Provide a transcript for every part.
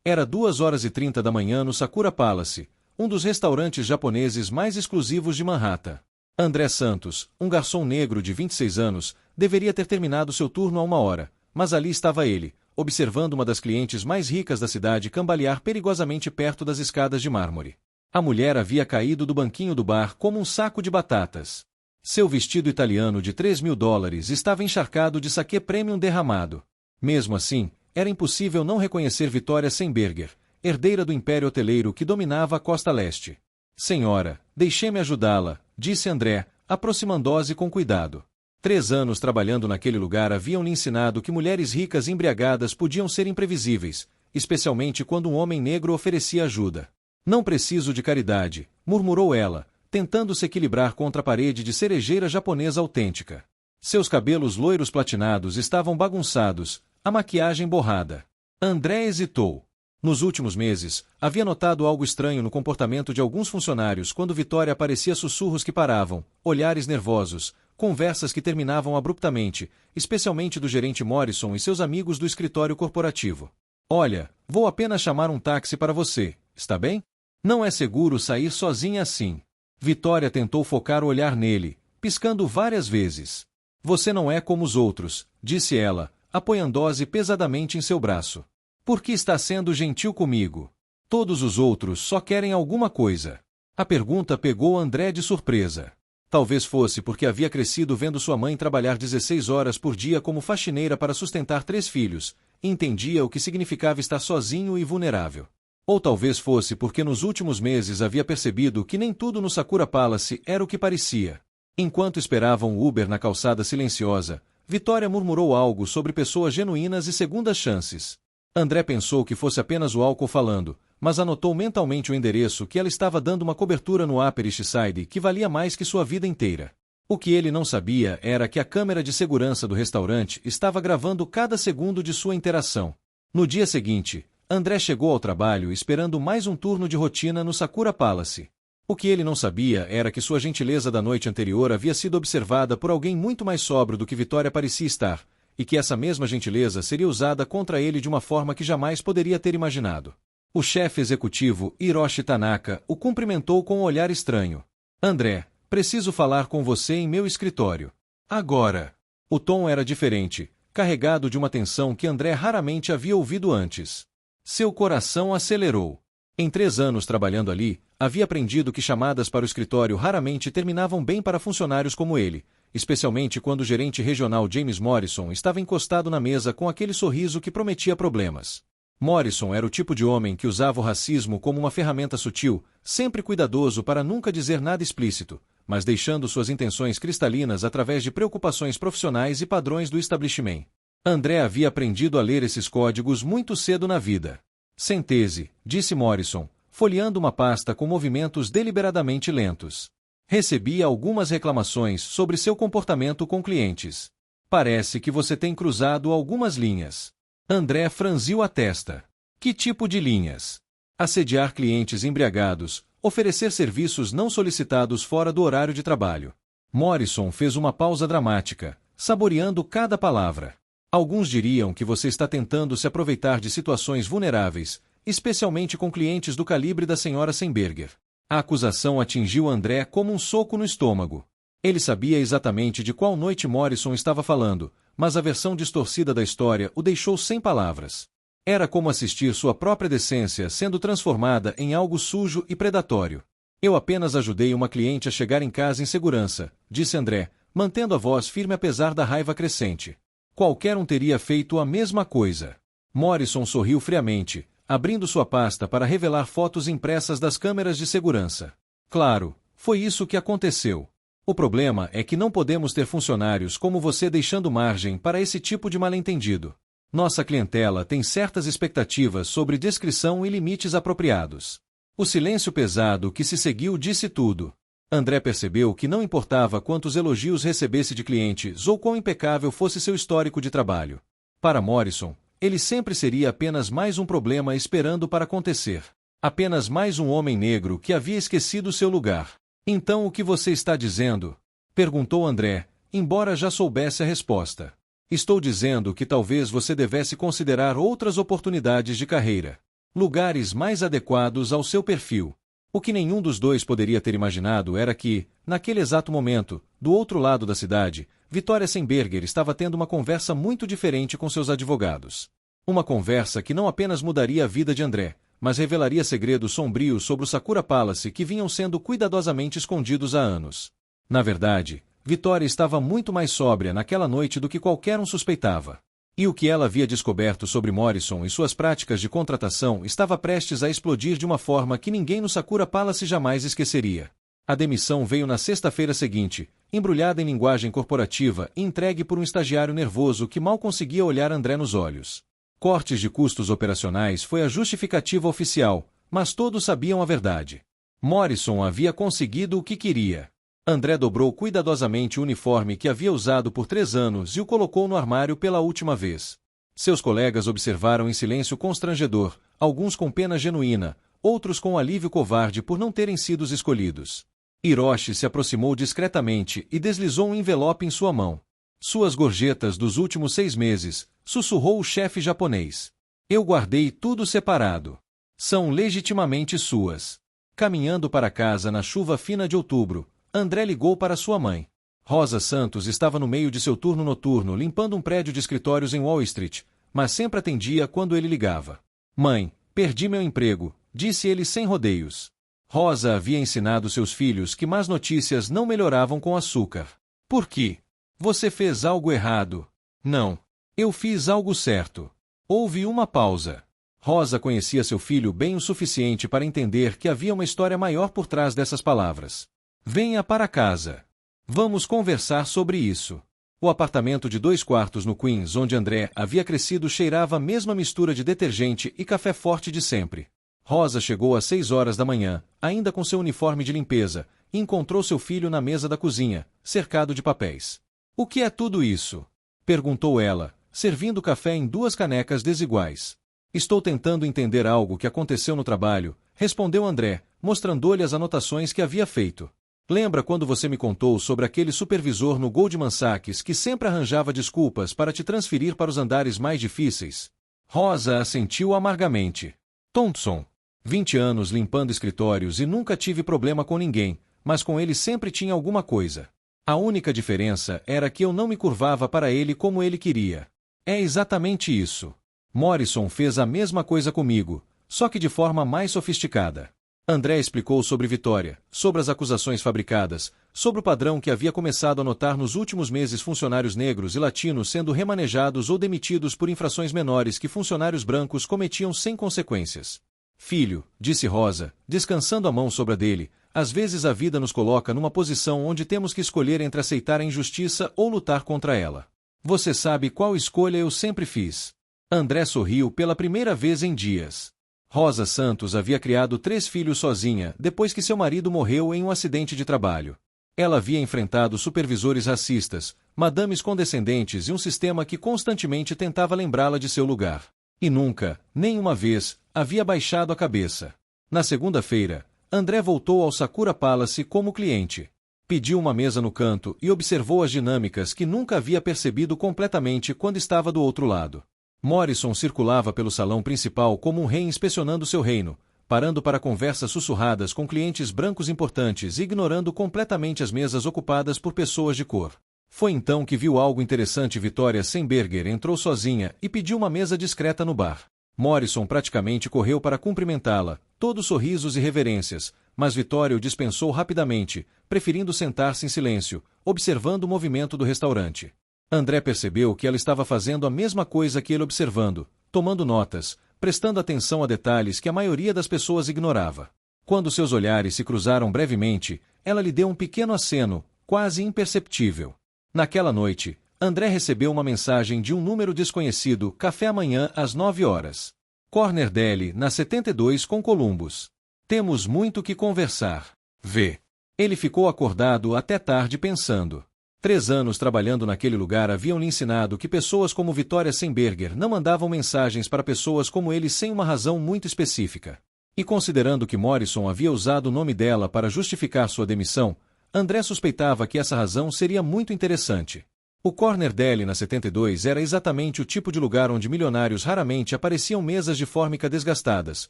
Era 2h30 da manhã no Sakura Palace, um dos restaurantes japoneses mais exclusivos de Manhattan. André Santos, um garçom negro de 26 anos, deveria ter terminado seu turno há 1 hora, mas ali estava ele, observando uma das clientes mais ricas da cidade cambalear perigosamente perto das escadas de mármore. A mulher havia caído do banquinho do bar como um saco de batatas. Seu vestido italiano de $3.000 estava encharcado de saquê premium derramado. Mesmo assim, era impossível não reconhecer Victoria Semberger, herdeira do império hoteleiro que dominava a costa leste. Senhora, deixe-me ajudá-la, disse André, aproximando-se com cuidado. 3 anos trabalhando naquele lugar haviam lhe ensinado que mulheres ricas embriagadas podiam ser imprevisíveis, especialmente quando um homem negro oferecia ajuda. Não preciso de caridade, murmurou ela, tentando se equilibrar contra a parede de cerejeira japonesa autêntica. Seus cabelos loiros platinados estavam bagunçados, a maquiagem borrada. André hesitou. Nos últimos meses, havia notado algo estranho no comportamento de alguns funcionários quando Victoria aparecia sussurros que paravam, olhares nervosos, conversas que terminavam abruptamente, especialmente do gerente Morrison e seus amigos do escritório corporativo. Olha, vou apenas chamar um táxi para você, está bem? Não é seguro sair sozinha assim. Victoria tentou focar o olhar nele, piscando várias vezes. Você não é como os outros, disse ela, apoiando-se pesadamente em seu braço. Por que está sendo gentil comigo? Todos os outros só querem alguma coisa. A pergunta pegou André de surpresa. Talvez fosse porque havia crescido vendo sua mãe trabalhar 16 horas por dia como faxineira para sustentar 3 filhos, e entendia o que significava estar sozinho e vulnerável. Ou talvez fosse porque nos últimos meses havia percebido que nem tudo no Sakura Palace era o que parecia. Enquanto esperavam o Uber na calçada silenciosa, Victoria murmurou algo sobre pessoas genuínas e segundas chances. André pensou que fosse apenas o álcool falando, mas anotou mentalmente o endereço que ela estava dando uma cobertura no Upper East Side que valia mais que sua vida inteira. O que ele não sabia era que a câmera de segurança do restaurante estava gravando cada segundo de sua interação. No dia seguinte, André chegou ao trabalho esperando mais um turno de rotina no Sakura Palace. O que ele não sabia era que sua gentileza da noite anterior havia sido observada por alguém muito mais sóbrio do que Victoria parecia estar, e que essa mesma gentileza seria usada contra ele de uma forma que jamais poderia ter imaginado. O chefe executivo, Hiroshi Tanaka, o cumprimentou com um olhar estranho. André, preciso falar com você em meu escritório. Agora. O tom era diferente, carregado de uma tensão que André raramente havia ouvido antes. Seu coração acelerou. Em 3 anos trabalhando ali, havia aprendido que chamadas para o escritório raramente terminavam bem para funcionários como ele, especialmente quando o gerente regional James Morrison estava encostado na mesa com aquele sorriso que prometia problemas. Morrison era o tipo de homem que usava o racismo como uma ferramenta sutil, sempre cuidadoso para nunca dizer nada explícito, mas deixando suas intenções cristalinas através de preocupações profissionais e padrões do establishment. André havia aprendido a ler esses códigos muito cedo na vida. Sente-se, disse Morrison, folheando uma pasta com movimentos deliberadamente lentos. Recebia algumas reclamações sobre seu comportamento com clientes. Parece que você tem cruzado algumas linhas. André franziu a testa. Que tipo de linhas? Assediar clientes embriagados, oferecer serviços não solicitados fora do horário de trabalho. Morrison fez uma pausa dramática, saboreando cada palavra. Alguns diriam que você está tentando se aproveitar de situações vulneráveis, especialmente com clientes do calibre da senhora Semberger. A acusação atingiu André como um soco no estômago. Ele sabia exatamente de qual noite Morrison estava falando, mas a versão distorcida da história o deixou sem palavras. Era como assistir sua própria decência sendo transformada em algo sujo e predatório. Eu apenas ajudei uma cliente a chegar em casa em segurança, disse André, mantendo a voz firme apesar da raiva crescente. Qualquer um teria feito a mesma coisa. Morrison sorriu friamente, abrindo sua pasta para revelar fotos impressas das câmeras de segurança. Claro, foi isso que aconteceu. O problema é que não podemos ter funcionários como você deixando margem para esse tipo de mal-entendido. Nossa clientela tem certas expectativas sobre descrição e limites apropriados. O silêncio pesado que se seguiu disse tudo. André percebeu que não importava quantos elogios recebesse de clientes ou quão impecável fosse seu histórico de trabalho. Para Morrison, ele sempre seria apenas mais um problema esperando para acontecer. Apenas mais um homem negro que havia esquecido seu lugar. Então o que você está dizendo? Perguntou André, embora já soubesse a resposta. Estou dizendo que talvez você devesse considerar outras oportunidades de carreira. lugares mais adequados ao seu perfil. O que nenhum dos dois poderia ter imaginado era que, naquele exato momento, do outro lado da cidade, Vitória Semberger estava tendo uma conversa muito diferente com seus advogados. Uma conversa que não apenas mudaria a vida de André, mas revelaria segredos sombrios sobre o Sakura Palace que vinham sendo cuidadosamente escondidos há anos. Na verdade, Vitória estava muito mais sóbria naquela noite do que qualquer um suspeitava. E o que ela havia descoberto sobre Morrison e suas práticas de contratação estava prestes a explodir de uma forma que ninguém no Sakura Palace jamais esqueceria. A demissão veio na sexta-feira seguinte, embrulhada em linguagem corporativa e entregue por um estagiário nervoso que mal conseguia olhar André nos olhos. Cortes de custos operacionais foi a justificativa oficial, mas todos sabiam a verdade. Morrison havia conseguido o que queria. André dobrou cuidadosamente o uniforme que havia usado por 3 anos e o colocou no armário pela última vez. Seus colegas observaram em silêncio constrangedor, alguns com pena genuína, outros com alívio covarde por não terem sido escolhidos. Hiroshi se aproximou discretamente e deslizou um envelope em sua mão. Suas gorjetas dos últimos 6 meses, sussurrou o chefe japonês. Eu guardei tudo separado. São legitimamente suas. Caminhando para casa na chuva fina de outubro, André ligou para sua mãe. Rosa Santos estava no meio de seu turno noturno limpando um prédio de escritórios em Wall Street, mas sempre atendia quando ele ligava. Mãe, perdi meu emprego, disse ele sem rodeios. Rosa havia ensinado seus filhos que más notícias não melhoravam com açúcar. Por quê? Você fez algo errado. Não. Eu fiz algo certo. Houve uma pausa. Rosa conhecia seu filho bem o suficiente para entender que havia uma história maior por trás dessas palavras. Venha para casa. Vamos conversar sobre isso. O apartamento de 2 quartos no Queens onde André havia crescido cheirava a mesma mistura de detergente e café forte de sempre. Rosa chegou às 6 horas da manhã, ainda com seu uniforme de limpeza, e encontrou seu filho na mesa da cozinha, cercado de papéis. O que é tudo isso? Perguntou ela, servindo café em 2 canecas desiguais. Estou tentando entender algo que aconteceu no trabalho, respondeu André, mostrando-lhe as anotações que havia feito. Lembra quando você me contou sobre aquele supervisor no Goldman Sachs que sempre arranjava desculpas para te transferir para os andares mais difíceis? Rosa assentiu amargamente. Thompson. 20 anos limpando escritórios e nunca tive problema com ninguém, mas com ele sempre tinha alguma coisa. A única diferença era que eu não me curvava para ele como ele queria. É exatamente isso. Morrison fez a mesma coisa comigo, só que de forma mais sofisticada. André explicou sobre Vitória, sobre as acusações fabricadas, sobre o padrão que havia começado a notar nos últimos meses funcionários negros e latinos sendo remanejados ou demitidos por infrações menores que funcionários brancos cometiam sem consequências. Filho, disse Rosa, descansando a mão sobre a dele, às vezes a vida nos coloca numa posição onde temos que escolher entre aceitar a injustiça ou lutar contra ela. Você sabe qual escolha eu sempre fiz. André sorriu pela primeira vez em dias. Rosa Santos havia criado 3 filhos sozinha depois que seu marido morreu em um acidente de trabalho. Ela havia enfrentado supervisores racistas, madames condescendentes e um sistema que constantemente tentava lembrá-la de seu lugar. E nunca, nem uma vez, havia baixado a cabeça. Na segunda-feira, André voltou ao Sakura Palace como cliente. Pediu uma mesa no canto e observou as dinâmicas que nunca havia percebido completamente quando estava do outro lado. Morrison circulava pelo salão principal como um rei inspecionando seu reino, parando para conversas sussurradas com clientes brancos importantes e ignorando completamente as mesas ocupadas por pessoas de cor. Foi então que viu algo interessante. Vitória Semberger entrou sozinha e pediu uma mesa discreta no bar. Morrison praticamente correu para cumprimentá-la, todo sorrisos e reverências, mas Vitória o dispensou rapidamente, preferindo sentar-se em silêncio, observando o movimento do restaurante. André percebeu que ela estava fazendo a mesma coisa que ele observando, tomando notas, prestando atenção a detalhes que a maioria das pessoas ignorava. Quando seus olhares se cruzaram brevemente, ela lhe deu um pequeno aceno, quase imperceptível. Naquela noite, André recebeu uma mensagem de um número desconhecido: café amanhã às 9 horas. Corner Deli, na 72 com Columbus. Temos muito que conversar. V. Ele ficou acordado até tarde pensando. 3 anos trabalhando naquele lugar haviam lhe ensinado que pessoas como Vitória Semberger não mandavam mensagens para pessoas como ele sem uma razão muito específica. E considerando que Morrison havia usado o nome dela para justificar sua demissão, André suspeitava que essa razão seria muito interessante. O Corner Deli na 72 era exatamente o tipo de lugar onde milionários raramente apareciam, mesas de fórmica desgastadas,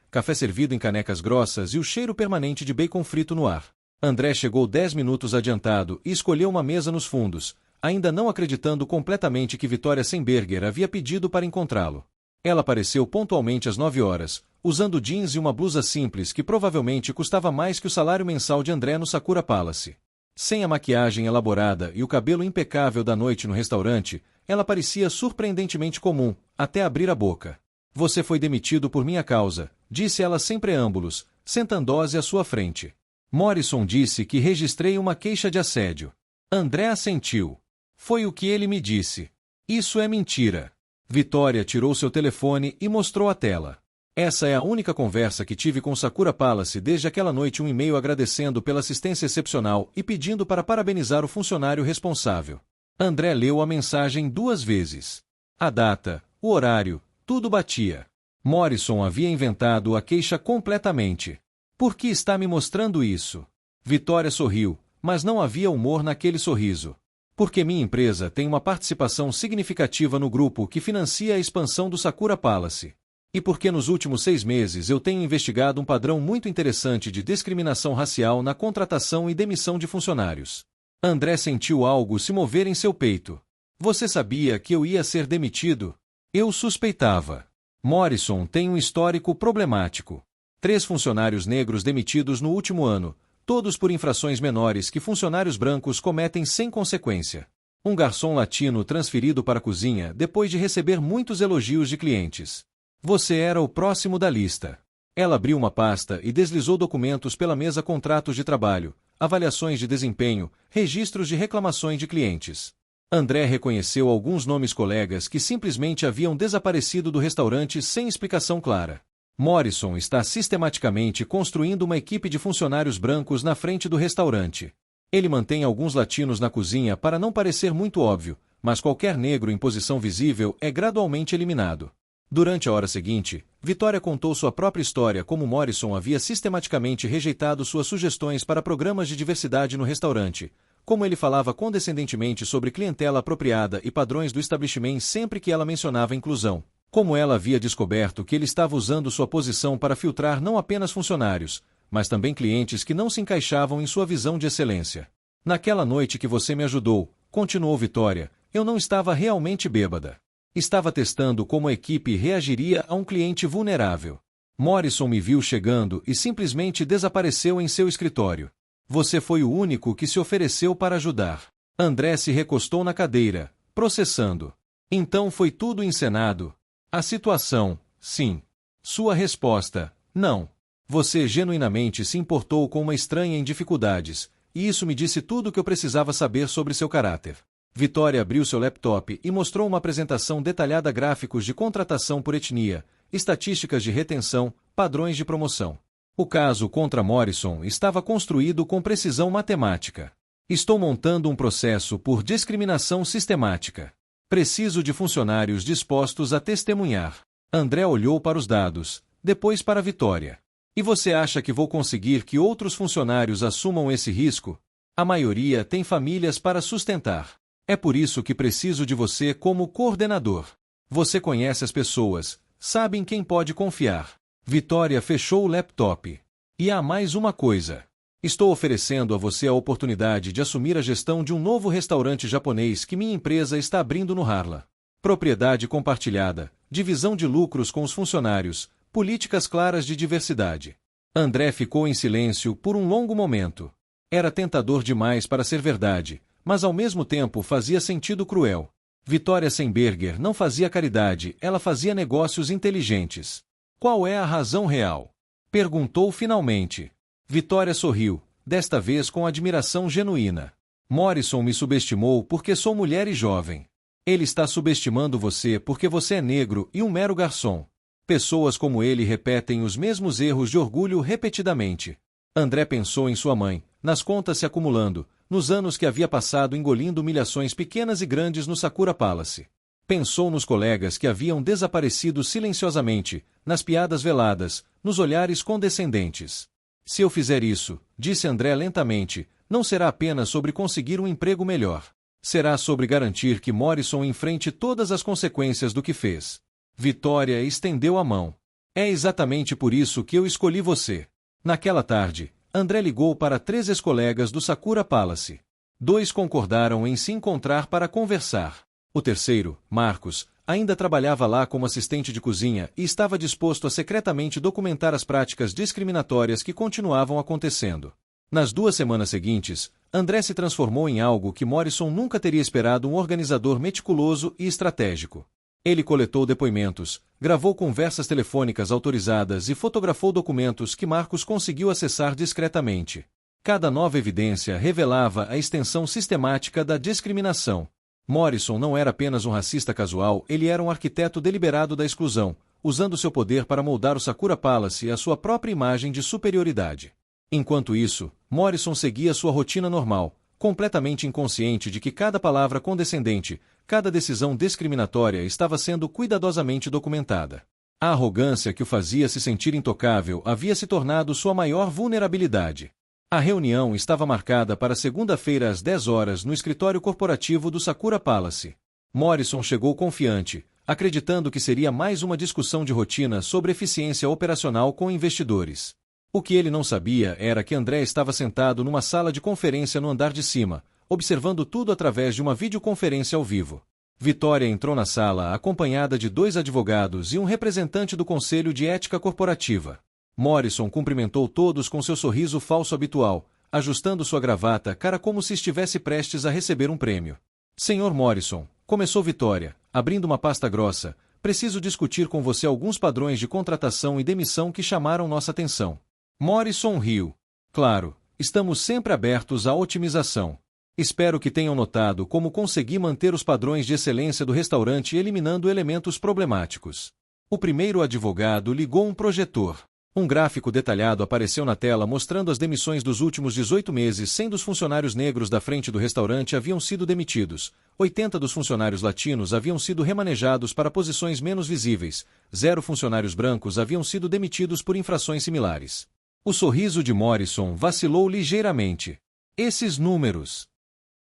café servido em canecas grossas e o cheiro permanente de bacon frito no ar. André chegou 10 minutos adiantado e escolheu uma mesa nos fundos, ainda não acreditando completamente que Vitória Semberger havia pedido para encontrá-lo. Ela apareceu pontualmente às 9 horas, usando jeans e uma blusa simples que provavelmente custava mais que o salário mensal de André no Sakura Palace. Sem a maquiagem elaborada e o cabelo impecável da noite no restaurante, ela parecia surpreendentemente comum, até abrir a boca. Você foi demitido por minha causa, disse ela sem preâmbulos, sentando-se à sua frente. Morrison disse que registrei uma queixa de assédio. André assentiu. Foi o que ele me disse. Isso é mentira. Vitória tirou seu telefone e mostrou a tela. Essa é a única conversa que tive com Sakura Palace desde aquela noite. Um e-mail agradecendo pela assistência excepcional e pedindo para parabenizar o funcionário responsável. André leu a mensagem 2 vezes. A data, o horário, tudo batia. Morrison havia inventado a queixa completamente. Por que está me mostrando isso? Vitória sorriu, mas não havia humor naquele sorriso. Porque minha empresa tem uma participação significativa no grupo que financia a expansão do Sakura Palace. E porque nos últimos 6 meses eu tenho investigado um padrão muito interessante de discriminação racial na contratação e demissão de funcionários. André sentiu algo se mover em seu peito. Você sabia que eu ia ser demitido? Eu suspeitava. Morrison tem um histórico problemático. 3 funcionários negros demitidos no último ano, todos por infrações menores que funcionários brancos cometem sem consequência. Um garçom latino transferido para a cozinha depois de receber muitos elogios de clientes. Você era o próximo da lista. Ela abriu uma pasta e deslizou documentos pela mesa: contratos de trabalho, avaliações de desempenho, registros de reclamações de clientes. André reconheceu alguns nomes: colegas que simplesmente haviam desaparecido do restaurante sem explicação clara. Morrison está sistematicamente construindo uma equipe de funcionários brancos na frente do restaurante. Ele mantém alguns latinos na cozinha para não parecer muito óbvio, mas qualquer negro em posição visível é gradualmente eliminado. Durante a hora seguinte, Vitória contou sua própria história: como Morrison havia sistematicamente rejeitado suas sugestões para programas de diversidade no restaurante, como ele falava condescendentemente sobre clientela apropriada e padrões do estabelecimento sempre que ela mencionava inclusão, como ela havia descoberto que ele estava usando sua posição para filtrar não apenas funcionários, mas também clientes que não se encaixavam em sua visão de excelência. Naquela noite que você me ajudou, continuou Vitória, eu não estava realmente bêbada. Estava testando como a equipe reagiria a um cliente vulnerável. Morrison me viu chegando e simplesmente desapareceu em seu escritório. Você foi o único que se ofereceu para ajudar. André se recostou na cadeira, processando. Então foi tudo encenado? A situação, sim. Sua resposta, não. Você genuinamente se importou com uma estranha em dificuldades, e isso me disse tudo o que eu precisava saber sobre seu caráter. Vitória abriu seu laptop e mostrou uma apresentação detalhada: gráficos de contratação por etnia, estatísticas de retenção, padrões de promoção. O caso contra Morrison estava construído com precisão matemática. Estou montando um processo por discriminação sistemática. Preciso de funcionários dispostos a testemunhar. André olhou para os dados, depois para Vitória. E você acha que vou conseguir que outros funcionários assumam esse risco? A maioria tem famílias para sustentar. É por isso que preciso de você como coordenador. Você conhece as pessoas, sabe em quem pode confiar. Vitória fechou o laptop. E há mais uma coisa. Estou oferecendo a você a oportunidade de assumir a gestão de um novo restaurante japonês que minha empresa está abrindo no Harlem. Propriedade compartilhada, divisão de lucros com os funcionários, políticas claras de diversidade. André ficou em silêncio por um longo momento. Era tentador demais para ser verdade, mas ao mesmo tempo fazia sentido cruel. Vitória Semberger não fazia caridade, ela fazia negócios inteligentes. Qual é a razão real? Perguntou finalmente. Vitória sorriu, desta vez com admiração genuína. Morrison me subestimou porque sou mulher e jovem. Ele está subestimando você porque você é negro e um mero garçom. Pessoas como ele repetem os mesmos erros de orgulho repetidamente. André pensou em sua mãe, nas contas se acumulando, nos anos que havia passado engolindo humilhações pequenas e grandes no Sakura Palace. Pensou nos colegas que haviam desaparecido silenciosamente, nas piadas veladas, nos olhares condescendentes. Se eu fizer isso, disse André lentamente, não será apenas sobre conseguir um emprego melhor. Será sobre garantir que Morrison enfrente todas as consequências do que fez. Vitória estendeu a mão. É exatamente por isso que eu escolhi você. Naquela tarde, André ligou para 3 ex-colegas do Sakura Palace. 2 concordaram em se encontrar para conversar. O terceiro, Marcos, ainda trabalhava lá como assistente de cozinha e estava disposto a secretamente documentar as práticas discriminatórias que continuavam acontecendo. Nas 2 semanas seguintes, André se transformou em algo que Morrison nunca teria esperado, um organizador meticuloso e estratégico. Ele coletou depoimentos, gravou conversas telefônicas autorizadas e fotografou documentos que Marcos conseguiu acessar discretamente. Cada nova evidência revelava a extensão sistemática da discriminação. Morrison não era apenas um racista casual, ele era um arquiteto deliberado da exclusão, usando seu poder para moldar o Sakura Palace à sua própria imagem de superioridade. Enquanto isso, Morrison seguia sua rotina normal, completamente inconsciente de que cada palavra condescendente, cada decisão discriminatória estava sendo cuidadosamente documentada. A arrogância que o fazia se sentir intocável havia se tornado sua maior vulnerabilidade. A reunião estava marcada para segunda-feira às 10 horas no escritório corporativo do Sakura Palace. Morrison chegou confiante, acreditando que seria mais uma discussão de rotina sobre eficiência operacional com investidores. O que ele não sabia era que André estava sentado numa sala de conferência no andar de cima, observando tudo através de uma videoconferência ao vivo. Vitória entrou na sala acompanhada de 2 advogados e um representante do Conselho de Ética Corporativa. Morrison cumprimentou todos com seu sorriso falso habitual, ajustando sua gravata cara como se estivesse prestes a receber um prêmio. Senhor Morrison, começou Vitória, abrindo uma pasta grossa, preciso discutir com você alguns padrões de contratação e demissão que chamaram nossa atenção. Morrison riu. Claro, estamos sempre abertos à otimização. Espero que tenham notado como consegui manter os padrões de excelência do restaurante eliminando elementos problemáticos. O primeiro advogado ligou um projetor. Um gráfico detalhado apareceu na tela mostrando as demissões dos últimos 18 meses, 100 dos funcionários negros da frente do restaurante haviam sido demitidos, 80 dos funcionários latinos haviam sido remanejados para posições menos visíveis, 0 funcionários brancos haviam sido demitidos por infrações similares. O sorriso de Morrison vacilou ligeiramente. Esses números.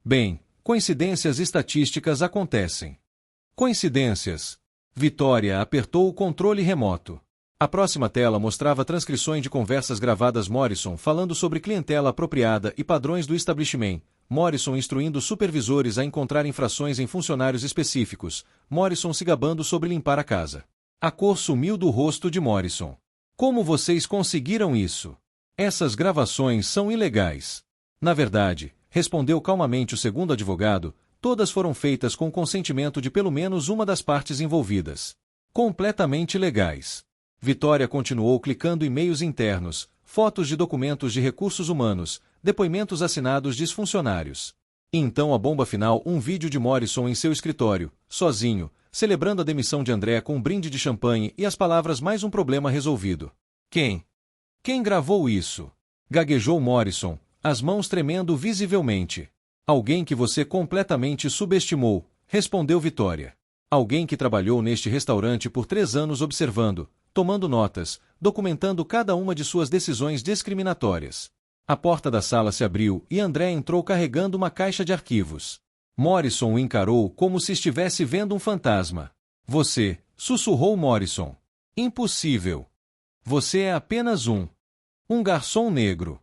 Bem, coincidências estatísticas acontecem. Coincidências. Vitória apertou o controle remoto. A próxima tela mostrava transcrições de conversas gravadas. Morrison falando sobre clientela apropriada e padrões do establishment. Morrison instruindo supervisores a encontrar infrações em funcionários específicos. Morrison se gabando sobre limpar a casa. A cor sumiu do rosto de Morrison. Como vocês conseguiram isso? Essas gravações são ilegais. Na verdade, respondeu calmamente o segundo advogado, todas foram feitas com consentimento de pelo menos uma das partes envolvidas. Completamente legais. Vitória continuou clicando e-mails internos, fotos de documentos de recursos humanos, depoimentos assinados de funcionários. E então a bomba final, um vídeo de Morrison em seu escritório, sozinho, celebrando a demissão de André com um brinde de champanhe e as palavras mais um problema resolvido. Quem? Quem gravou isso? Gaguejou Morrison, as mãos tremendo visivelmente. Alguém que você completamente subestimou, respondeu Vitória. Alguém que trabalhou neste restaurante por 3 anos observando, tomando notas, documentando cada uma de suas decisões discriminatórias. A porta da sala se abriu e André entrou carregando uma caixa de arquivos. Morrison o encarou como se estivesse vendo um fantasma. Você, sussurrou Morrison. Impossível. Você é apenas um garçom negro.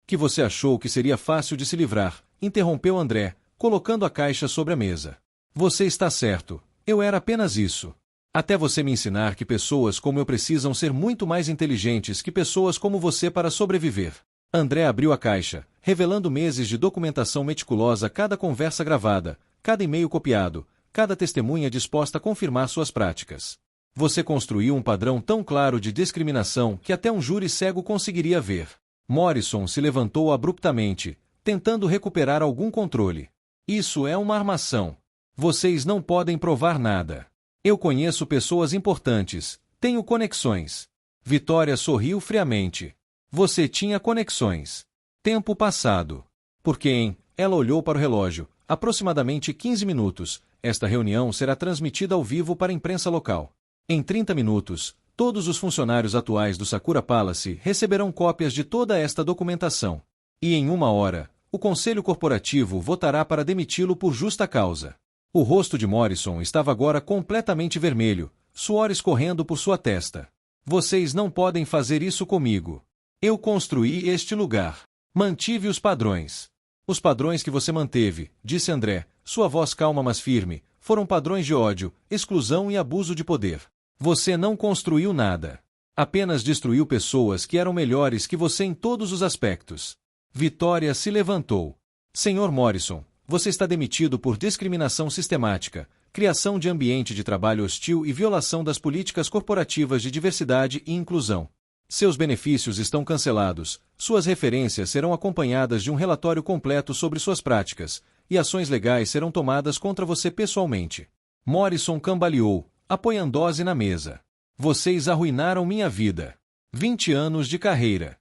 Que você achou que seria fácil de se livrar, interrompeu André, colocando a caixa sobre a mesa. Você está certo, eu era apenas isso. Até você me ensinar que pessoas como eu precisam ser muito mais inteligentes que pessoas como você para sobreviver. André abriu a caixa, revelando meses de documentação meticulosa, cada conversa gravada, cada e-mail copiado, cada testemunha disposta a confirmar suas práticas. Você construiu um padrão tão claro de discriminação que até um júri cego conseguiria ver. Morrison se levantou abruptamente, tentando recuperar algum controle. Isso é uma armação. Vocês não podem provar nada. Eu conheço pessoas importantes, tenho conexões. Vitória sorriu friamente. Você tinha conexões. Tempo passado. Porque ela olhou para o relógio, aproximadamente 15 minutos, esta reunião será transmitida ao vivo para a imprensa local. Em 30 minutos, todos os funcionários atuais do Sakura Palace receberão cópias de toda esta documentação. E em 1 hora, o conselho corporativo votará para demiti-lo por justa causa. O rosto de Morrison estava agora completamente vermelho, suor escorrendo por sua testa. Vocês não podem fazer isso comigo. Eu construí este lugar. Mantive os padrões. Os padrões que você manteve, disse André, sua voz calma mas firme, foram padrões de ódio, exclusão e abuso de poder. Você não construiu nada. Apenas destruiu pessoas que eram melhores que você em todos os aspectos. Vitória se levantou. Senhor Morrison, você está demitido por discriminação sistemática, criação de ambiente de trabalho hostil e violação das políticas corporativas de diversidade e inclusão. Seus benefícios estão cancelados, suas referências serão acompanhadas de um relatório completo sobre suas práticas, e ações legais serão tomadas contra você pessoalmente. Morrison cambaleou, apoiando-se na mesa. Vocês arruinaram minha vida. 20 anos de carreira.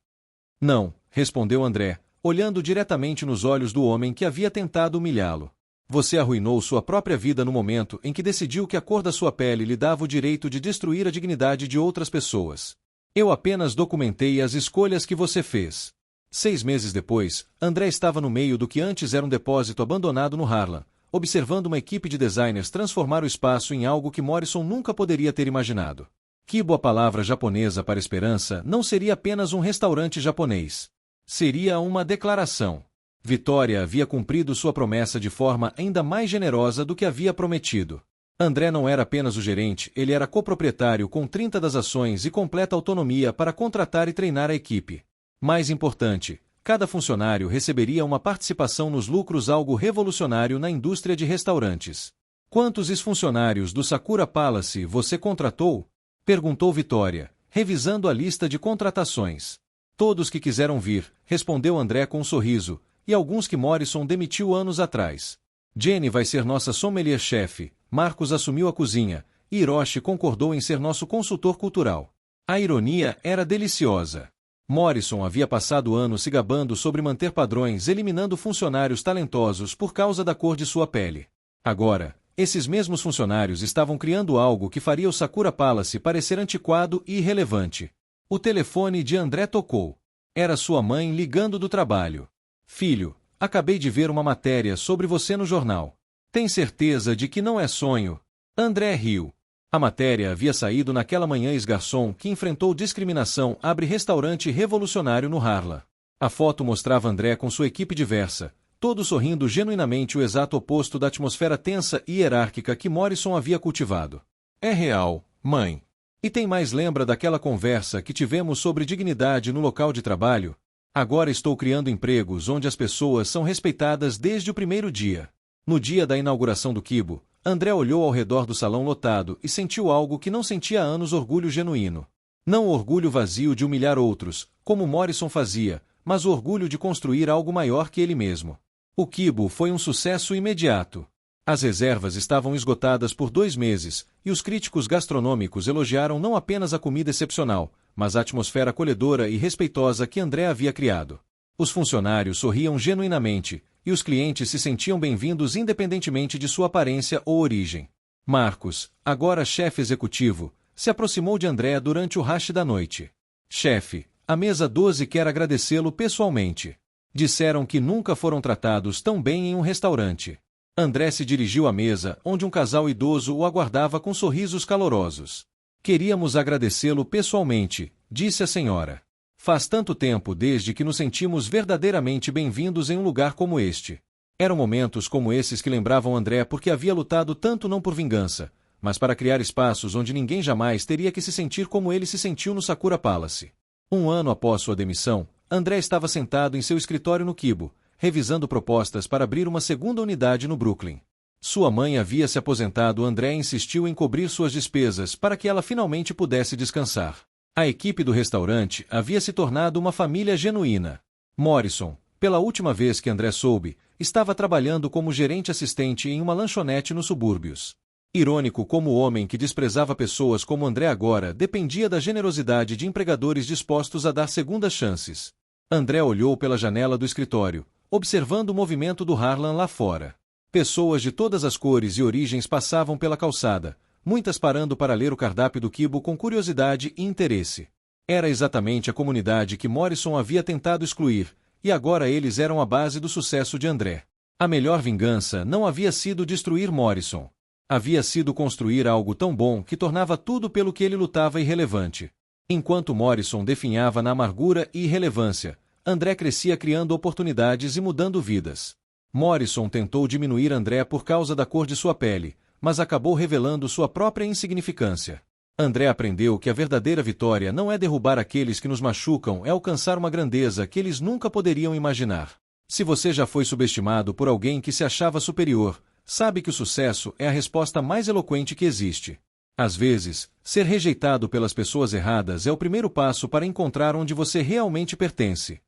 Não, respondeu André, olhando diretamente nos olhos do homem que havia tentado humilhá-lo. Você arruinou sua própria vida no momento em que decidiu que a cor da sua pele lhe dava o direito de destruir a dignidade de outras pessoas. Eu apenas documentei as escolhas que você fez. 6 meses depois, André estava no meio do que antes era um depósito abandonado no Harlem, observando uma equipe de designers transformar o espaço em algo que Morrison nunca poderia ter imaginado. Kibo, a palavra japonesa para esperança, não seria apenas um restaurante japonês. Seria uma declaração. Vitória havia cumprido sua promessa de forma ainda mais generosa do que havia prometido. André não era apenas o gerente, ele era coproprietário com 30 das ações e completa autonomia para contratar e treinar a equipe. Mais importante, cada funcionário receberia uma participação nos lucros, algo revolucionário na indústria de restaurantes. Quantos ex-funcionários do Sakura Palace você contratou? Perguntou Vitória, revisando a lista de contratações. Todos que quiseram vir, respondeu André com um sorriso, e alguns que Morrison demitiu anos atrás. Jenny vai ser nossa sommelier-chefe, Marcos assumiu a cozinha, e Hiroshi concordou em ser nosso consultor cultural. A ironia era deliciosa. Morrison havia passado anos se gabando sobre manter padrões, eliminando funcionários talentosos por causa da cor de sua pele. Agora, esses mesmos funcionários estavam criando algo que faria o Sakura Palace parecer antiquado e irrelevante. O telefone de André tocou. Era sua mãe ligando do trabalho. Filho, acabei de ver uma matéria sobre você no jornal. Tem certeza de que não é sonho? André riu. A matéria havia saído naquela manhã. Ex-garçom que enfrentou discriminação abre restaurante revolucionário no Harlem. A foto mostrava André com sua equipe diversa, todos sorrindo genuinamente, o exato oposto da atmosfera tensa e hierárquica que Morrison havia cultivado. É real, mãe. E tem mais, lembra daquela conversa que tivemos sobre dignidade no local de trabalho? Agora estou criando empregos onde as pessoas são respeitadas desde o primeiro dia. No dia da inauguração do Kibo, André olhou ao redor do salão lotado e sentiu algo que não sentia há anos: orgulho genuíno. Não o orgulho vazio de humilhar outros, como Morrison fazia, mas o orgulho de construir algo maior que ele mesmo. O Kibo foi um sucesso imediato. As reservas estavam esgotadas por 2 meses, e os críticos gastronômicos elogiaram não apenas a comida excepcional, mas a atmosfera acolhedora e respeitosa que André havia criado. Os funcionários sorriam genuinamente, e os clientes se sentiam bem-vindos independentemente de sua aparência ou origem. Marcos, agora chefe executivo, se aproximou de André durante o rush da noite. Chefe, a mesa 12 quer agradecê-lo pessoalmente. Disseram que nunca foram tratados tão bem em um restaurante. André se dirigiu à mesa, onde um casal idoso o aguardava com sorrisos calorosos. Queríamos agradecê-lo pessoalmente, disse a senhora. Faz tanto tempo desde que nos sentimos verdadeiramente bem-vindos em um lugar como este. Eram momentos como esses que lembravam André porque havia lutado tanto, não por vingança, mas para criar espaços onde ninguém jamais teria que se sentir como ele se sentiu no Sakura Palace. 1 ano após sua demissão, André estava sentado em seu escritório no Kibo, revisando propostas para abrir uma segunda unidade no Brooklyn. Sua mãe havia se aposentado. André insistiu em cobrir suas despesas para que ela finalmente pudesse descansar. A equipe do restaurante havia se tornado uma família genuína. Morrison, pela última vez que André soube, estava trabalhando como gerente assistente em uma lanchonete nos subúrbios. Irônico como o homem que desprezava pessoas como André agora dependia da generosidade de empregadores dispostos a dar segundas chances. André olhou pela janela do escritório, observando o movimento do Harlem lá fora. Pessoas de todas as cores e origens passavam pela calçada, muitas parando para ler o cardápio do Kibo com curiosidade e interesse. Era exatamente a comunidade que Morrison havia tentado excluir, e agora eles eram a base do sucesso de André. A melhor vingança não havia sido destruir Morrison. Havia sido construir algo tão bom que tornava tudo pelo que ele lutava irrelevante. Enquanto Morrison definhava na amargura e irrelevância, André crescia criando oportunidades e mudando vidas. Morrison tentou diminuir André por causa da cor de sua pele, mas acabou revelando sua própria insignificância. André aprendeu que a verdadeira vitória não é derrubar aqueles que nos machucam, é alcançar uma grandeza que eles nunca poderiam imaginar. Se você já foi subestimado por alguém que se achava superior, sabe que o sucesso é a resposta mais eloquente que existe. Às vezes, ser rejeitado pelas pessoas erradas é o primeiro passo para encontrar onde você realmente pertence.